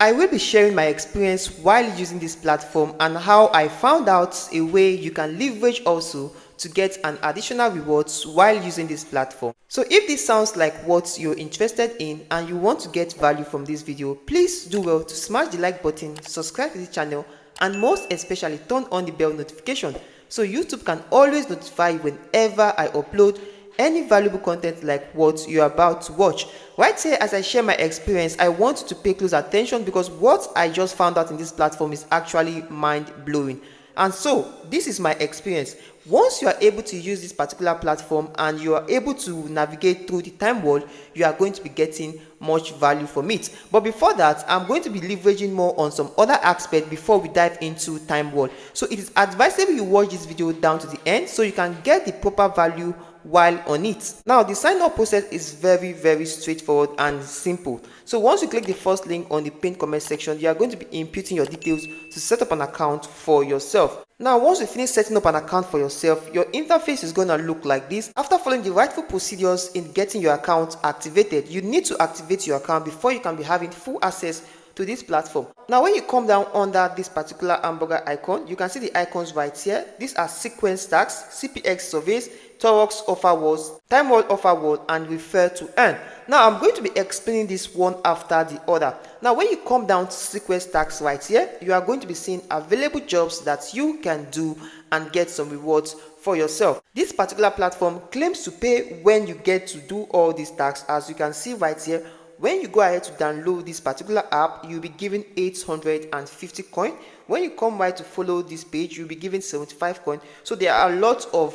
I will be sharing my experience while using this platform and how I found out a way you can leverage also to get an additional rewards while using this platform. So if this sounds like what you're interested in and you want to get value from this video, please do well to smash the like button, subscribe to the channel, and most especially turn on the bell notification so YouTube can always notify you whenever I upload any valuable content like what you're about to watch. Right here, as I share my experience, I want you to pay close attention because what I just found out in this platform is actually mind-blowing. And so this is my experience. Once you are able to use this particular platform and you are able to navigate through the time wall, you are going to be getting much value from it. But before that, I'm going to be leveraging more on some other aspects before we dive into time wall. So it is advisable you watch this video down to the end so you can get the proper value while on it. Now the sign up process is very straightforward and simple. So once you click the first link on the pinned comment section, you are going to be inputting your details to set up an account for yourself. Now once you finish setting up an account for yourself, your interface is going to look like this. After following the rightful procedures in getting your account activated, you need to activate your account before you can be having full access to this platform. Now when you come down under this particular hamburger icon, you can see the icons right here. These are sequence tags, CPX surveys, Toros offer walls, TimeWall offer wall, and refer to earn. Now I'm going to be explaining this one after the other. Now when you come down to sequence tags right here, you are going to be seeing available jobs that you can do and get some rewards for yourself. This particular platform claims to pay when you get to do all these tasks. As you can see right here, when you go ahead to download this particular app, you'll be given 850 coin. When you come right to follow this page, you'll be given 75 coin. So there are a lot of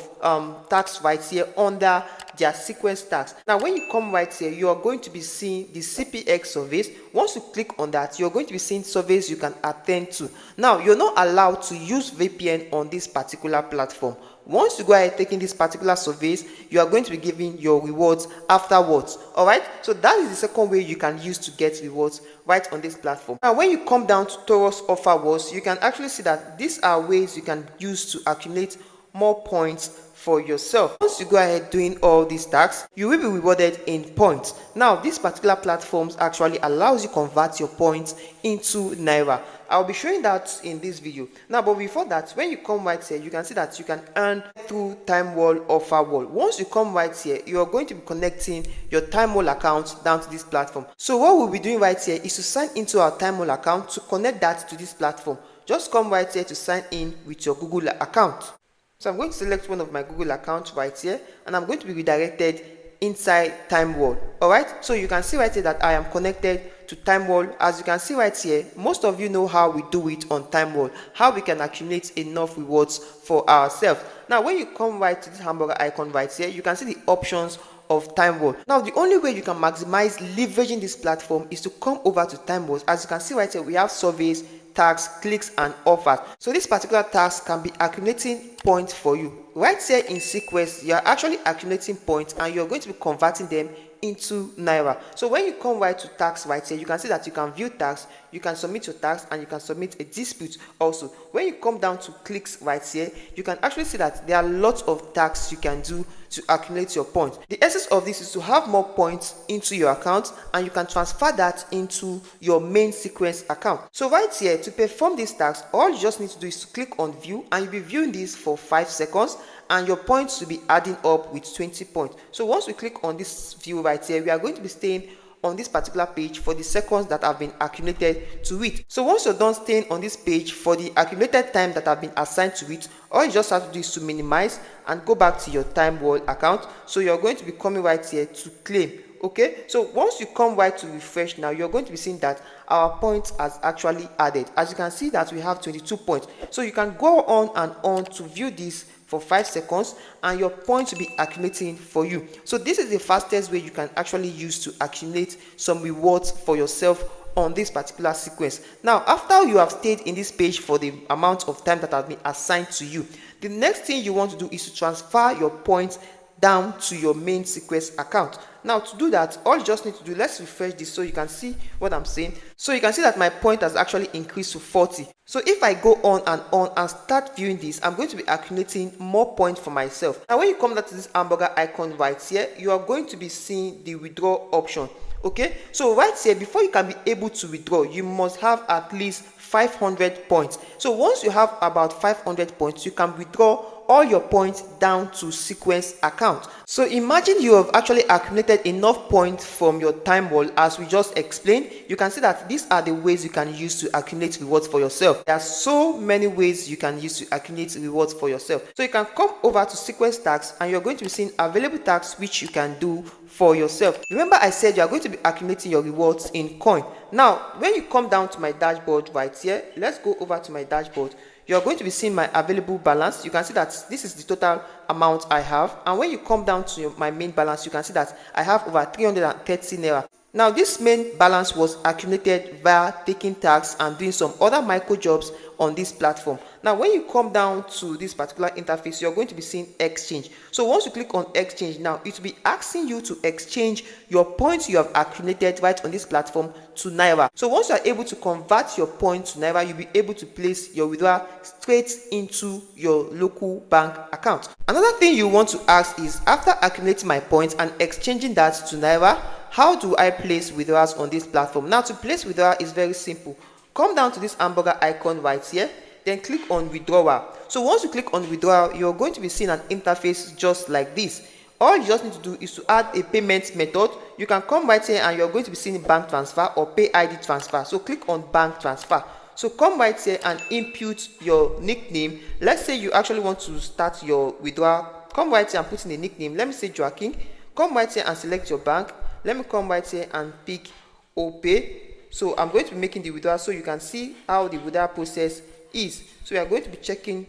tags right here under their sequence tags. Now when you come right here, you are going to be seeing the CPX surveys. Once you click on that, you're going to be seeing surveys you can attend to. Now you're not allowed to use VPN on this particular platform. Once you go ahead taking these particular surveys, you are going to be giving your rewards afterwards. All right, so that is the second way you can use to get rewards right on this platform. Now when you come down to Toros offer walls, you can actually see that these are ways you can use to accumulate more points for yourself. Once you go ahead doing all these tasks, you will be rewarded in points. Now this particular platform actually allows you to convert your points into Naira. I'll be showing that in this video. Now but before that, when you come right here, you can see that you can earn through TimeWall offer wall. Once you come right here, you are going to be connecting your TimeWall account down to this platform. So what we'll be doing right here is to sign into our TimeWall account to connect that to this platform. Just come right here to sign in with your Google account. So I'm going to select one of my Google accounts right here and I'm going to be redirected inside TimeWall. Alright, so you can see right here that I am connected to TimeWall. As you can see right here, most of you know how we do it on TimeWall, how we can accumulate enough rewards for ourselves. Now when you come right to this hamburger icon right here, you can see the options of TimeWall. Now the only way you can maximize leveraging this platform is to come over to TimeWall. As you can see right here, we have surveys, tags, clicks, and offers. So this particular task can be accumulating points for you. Right here in CEEKQUEST, you are actually accumulating points and you're going to be converting them into Naira. So when you come right to tags right here, you can see that you can view tags, you can submit your tags, and you can submit a dispute also. When you come down to clicks right here, you can actually see that there are lots of tags you can do to accumulate your points. The essence of this is to have more points into your account and you can transfer that into your main sequence account. So right here, to perform these tasks, all you just need to do is to click on view and you'll be viewing this for 5 seconds and your points will be adding up with 20 points. So once we click on this view right here, we are going to be staying on this particular page for the seconds that have been accumulated to it. So once you're done staying on this page for the accumulated time that have been assigned to it, all you just have to do is to minimize and go back to your TimeWall account. So you're going to be coming right here to claim. Okay, so once you come right to refresh now, you're going to be seeing that our points has actually added. As you can see that we have 22 points. So you can go on and on to view this for 5 seconds and your points will be accumulating for you. So this is the fastest way you can actually use to accumulate some rewards for yourself on this particular sequence. Now after you have stayed in this page for the amount of time that has been assigned to you, the next thing you want to do is to transfer your points down to your main sequence account. Now to do that, all you just need to do, let's refresh this so you can see what I'm saying. So you can see that my point has actually increased to 40. So if I go on and start viewing this, I'm going to be accumulating more points for myself. Now when you come down to this hamburger icon right here, you are going to be seeing the withdraw option. Okay, so right here, before you can be able to withdraw, you must have at least 500 points. So once you have about 500 points, you can withdraw all your points down to Sequence account. So imagine you have actually accumulated enough points from your TimeWall as we just explained. You can see that these are the ways you can use to accumulate rewards for yourself. There are so many ways you can use to accumulate rewards for yourself. So you can come over to Sequence tax and you're going to be seeing available tax which you can do for yourself. Remember I said you are going to be accumulating your rewards in coin. Now when you come down to my dashboard right here, let's go over to my dashboard. You're going to be seeing my available balance. You can see that this is the total amount I have, and when you come down to my main balance, you can see that I have over 330 Naira. Now this main balance was accumulated via taking tax and doing some other micro jobs on this platform. Now when you come down to this particular interface, you're going to be seeing exchange. So once you click on exchange, now it will be asking you to exchange your points you have accumulated right on this platform to Naira. So once you are able to convert your points to Naira, you'll be able to place your withdrawal straight into your local bank account. Another thing you want to ask is, after accumulating my points and exchanging that to Naira, how do I place withdrawals on this platform? Now to place withdrawal is very simple. Come down to this hamburger icon right here, then click on withdrawal. So once you click on withdrawal, you're going to be seeing an interface just like this. All you just need to do is to add a payment method. You can come right here and you're going to be seeing bank transfer or pay ID transfer. So click on bank transfer. So come right here and input your nickname. Let's say you actually want to start your withdrawal. Come right here and put in a nickname. Let me say Joaquin. Come right here and select your bank. Let me come right here and pick OPay. So I'm going to be making the withdrawal so you can see how the withdrawal process is. So we are going to be checking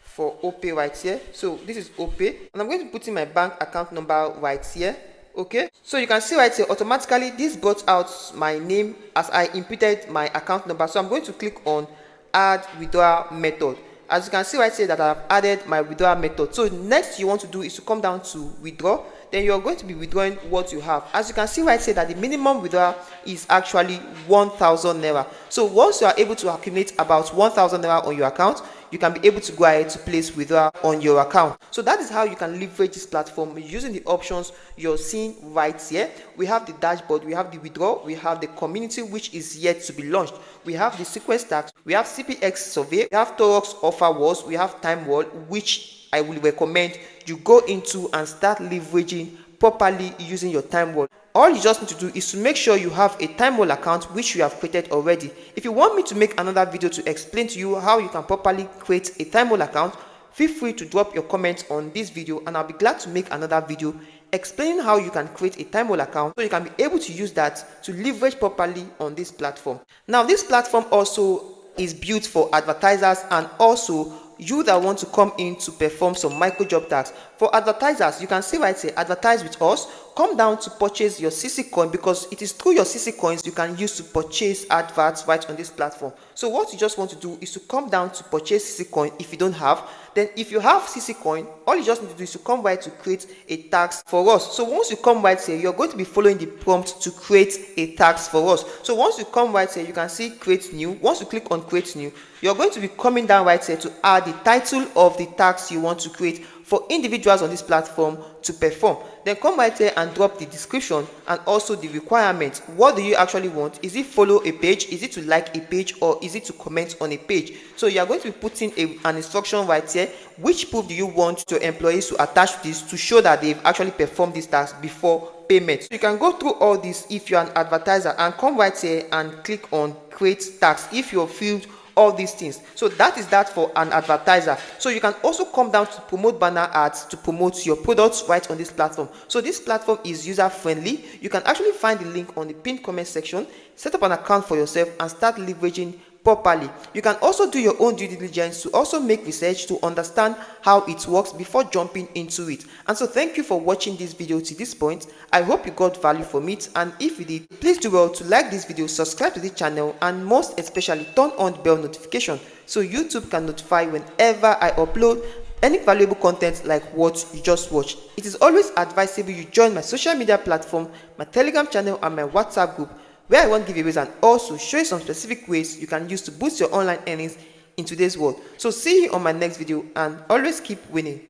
for OPay right here. So this is OPay, and I'm going to put in my bank account number right here. Okay, so you can see right here automatically this brought out my name as I inputted my account number. So I'm going to click on add withdrawal method. As you can see right here that I have added my withdrawal method. So next you want to do is to come down to withdraw. Then you're going to be withdrawing what you have. As you can see right here that the minimum withdrawal is actually 1,000 Naira. So once you are able to accumulate about 1,000 Naira on your account, you can be able to go ahead to place withdrawal on your account. So that is how you can leverage this platform using the options you're seeing right here. We have the dashboard, we have the withdrawal, we have the community which is yet to be launched. We have the Sequence tax, we have CPX survey, we have Torox offer wars, we have TimeWall, which I will recommend you go into and start leveraging properly using your TimeWall. All you just need to do is to make sure you have a TimeWall account which you have created already. If you want me to make another video to explain to you how you can properly create a TimeWall account, feel free to drop your comments on this video and I'll be glad to make another video explaining how you can create a TimeWall account so you can be able to use that to leverage properly on this platform. Now this platform also is built for advertisers and also you that want to come in to perform some micro job tasks. For advertisers, you can see right here, advertise with us. Come down to purchase your CC coin because it is through your CC coins you can use to purchase adverts right on this platform. So what you just want to do is to come down to purchase CC coin if you don't have. Then if you have CC coin, all you just need to do is to come right to create a tax for us. So once you come right here, you're going to be following the prompt to create a tax for us. So once you come right here, you can see create new. Once you click on create new, you're going to be coming down right here to add the title of the tax you want to create for individuals on this platform to perform. Then come right here and drop the description and also the requirements. What do you actually want? Is it follow a page? Is it to like a page? Or is it to comment on a page? So you are going to be putting an instruction right here. Which proof do you want your employees to attach to this to show that they've actually performed this task before payment? So you can go through all this if you're an advertiser and come right here and click on create tax if you're filled all these things. So that is that for an advertiser. So you can also come down to promote banner ads to promote your products right on this platform. So this platform is user friendly. You can actually find the link on the pinned comment section, set up an account for yourself and start leveraging properly. You can also do your own due diligence to also make research to understand how it works before jumping into it. And so thank you for watching this video to this point. I hope you got value from it, and if you did, please do well to like this video, subscribe to the channel, and most especially turn on the bell notification so YouTube can notify whenever I upload any valuable content like what you just watched. It is always advisable you join my social media platform, my Telegram channel and my WhatsApp group, where I want giveaways and also show you some specific ways you can use to boost your online earnings in today's world. So see you on my next video and always keep winning.